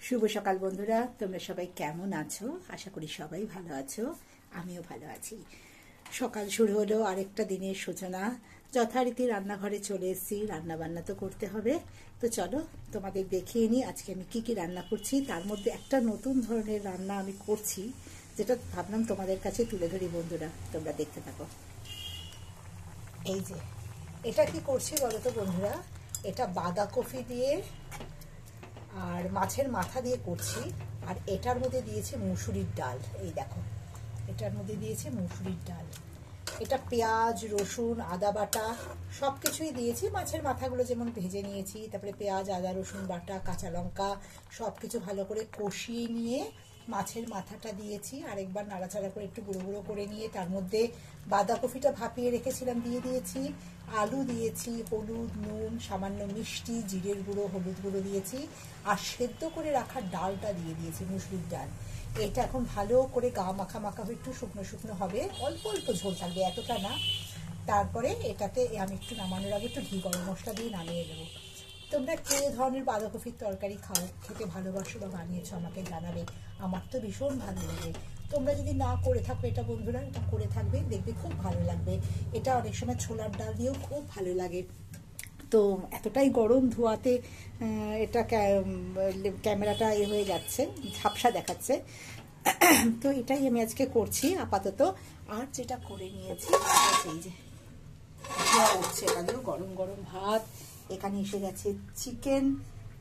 শুভ সকাল বন্ধুরা, তোমরা সবাই কেমন আছো? আশা করি সবাই ভালো আছো, আমিও ভালো আছি। সকাল শুরু হলো আরেকটা দিনের সূচনা। যথারীতি রান্নাঘরে চলে এসেছি, রান্না বান্না তো করতে হবে। তো চলো তোমাদের দেখিয়ে নিই আজকে আমি কি কি রান্না করছি। তার মধ্যে একটা নতুন ধরনের রান্না আমি করছি, যেটা ভাবলাম তোমাদের কাছে তুলে ধরি। বন্ধুরা তোমরা দেখতে থাকো। এই যে এটা কি করছি বলো তো বন্ধুরা, এটা বাঁধাকপি দিয়ে আর মাছের মাথা দিয়ে করছি। আর এটার মধ্যে দিয়েছি মুসুরির ডাল। এই দেখো, এটার মধ্যে দিয়েছি মুসুরির ডাল। এটা পেঁয়াজ, রসুন, আদা বাটা সব কিছুই দিয়েছি। মাছের মাথাগুলো যেমন ভেজে নিয়েছি, তারপরে পেঁয়াজ, আদা, রসুন বাটা, কাঁচা লঙ্কা সব কিছু ভালো করে কষিয়ে নিয়ে মাছের মাথাটা দিয়েছি। আরেকবার নাড়াচাড়া করে একটু গুঁড়ো গুঁড়ো করে নিয়ে তার মধ্যে বাঁধাকপিটা ভাপিয়ে রেখেছিলাম দিয়ে দিয়েছি, আলু দিয়েছি, হলুদ, নুন, সামান্য মিষ্টি, জিরের গুঁড়ো, হলুদ গুঁড়ো দিয়েছি। আর সেদ্ধ করে রাখা ডালটা দিয়ে দিয়েছি, মুসুরির ডাল। এটা এখন ভালো করে গা মাখা মাখা হয়ে একটু শুকনো শুকনো হবে, অল্প অল্প ঝোল থাকবে, এতটা না। তারপরে এটাতে আমি একটু নামানোর আগে একটু ঘি গরম মশলা দিয়ে নামিয়ে দেবো। তোমরা কে ধরনের বাঁধাকপির তরকারি খাও, খেতে ভালোবাসো বা বানিয়েছো আমাকে জানাবে। আমার তো ভীষণ ভালো লাগে। তোমরা যদি না করে থাকো এটা বন্ধুরা, এটা করে থাকবে, দেখবে খুব ভালো লাগবে। এটা অনেক সময় ছোলার ডাল দিয়েও খুব ভালো লাগে। তো এতটাই গরম, ধোয়াতে এটা ক্যামেরাটা হয়ে যাচ্ছে, ঝাপসা দেখাচ্ছে। তো এটাই আমি আজকে করছি আপাতত। আর যেটা করে নিয়েছি এই যে ধোয়া উঠছে, এখানেও গরম গরম ভাত। এখানে এসে গেছে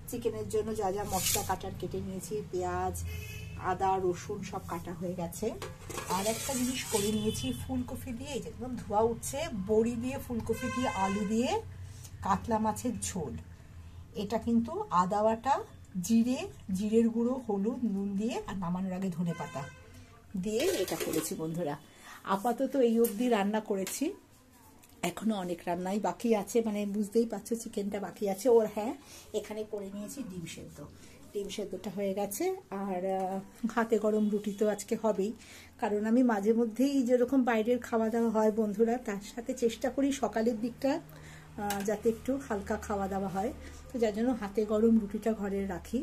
চিকেনের জন্য যা যা মশলা কাটার কেটে নিয়েছি, পেঁয়াজ, আদা, রসুন সব কাটা হয়ে গেছে। আর একটা জিনিস করে নিয়েছি ফুলকপি দিয়ে, এই যে একদম ধোয়া উঠছে, বড়ি দিয়ে, ফুলকপি দিয়ে, আলু দিয়ে কাতলা মাছের ঝোল। এটা কিন্তু আদা বাটা, জিরের গুঁড়ো, হলুদ, নুন দিয়ে আর নামানোর আগে ধনে পাতা দিয়ে এটা করেছি বন্ধুরা। আপাতত এই অবধি রান্না করেছি, এখনো অনেক রান্নাই বাকি আছে, মানে বুঝতেই পারছো চিকেনটা বাকি আছে। ওর হ্যাঁ, এখানে করে নিয়েছি ডিম সেদ্ধ। ডিম সেদ্ধটা হয়ে গেছে। আর হাতে গরম রুটি তো আজকে হবেই, কারণ আমি মাঝে মধ্যেই যেরকম বাইরের খাওয়া দাওয়া হয় বন্ধুরা, তার সাথে চেষ্টা করি সকালের দিকটা যাতে একটু হালকা খাওয়া দাওয়া হয়। তো যার জন্য হাতে গরম রুটিটা ঘরে রাখি।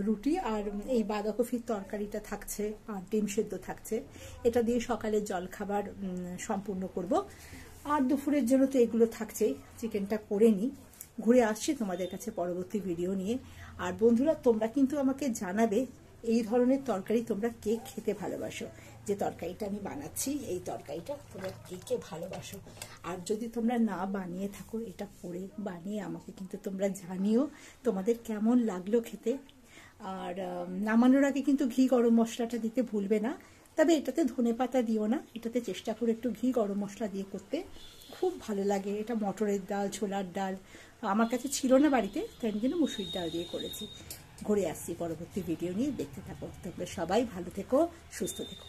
রুটি আর এই বাঁধাকপির তরকারিটা থাকছে, আর ডিম সেদ্ধ থাকছে। এটা দিয়ে সকালের জলখাবার সম্পূর্ণ করব। আর দুপুরের জন্য তো এগুলো থাকছেই। চিকেনটা করে নিই, ঘুরে আসছি তোমাদের কাছে পরবর্তী ভিডিও নিয়ে। আর বন্ধুরা তোমরা কিন্তু আমাকে জানাবে এই ধরনের তরকারি তোমরা কে খেতে ভালোবাসো। যে তরকারিটা আমি বানাচ্ছি, এই তরকারিটা তোমরা কে কে ভালোবাসো। আর যদি তোমরা না বানিয়ে থাকো, এটা করে বানিয়ে আমাকে কিন্তু তোমরা জানিও তোমাদের কেমন লাগলো খেতে। আর নামানোর আগে কিন্তু ঘি গরম মশলাটা দিতে ভুলবে না। তবে এটাতে ধনে পাতা দিও না, এটাতে চেষ্টা করে একটু ঘি গরম মশলা দিয়ে করতে, খুব ভালো লাগে। এটা মটরের ডাল, ছোলার ডাল আমার কাছে ছিল না বাড়িতে, তাই আমি জন্য মুসুরির ডাল দিয়ে করেছি। ঘুরে আসছি পরবর্তী ভিডিও নিয়ে, দেখতে থাকো। তোমরা সবাই ভালো থেকো, সুস্থ থেকো।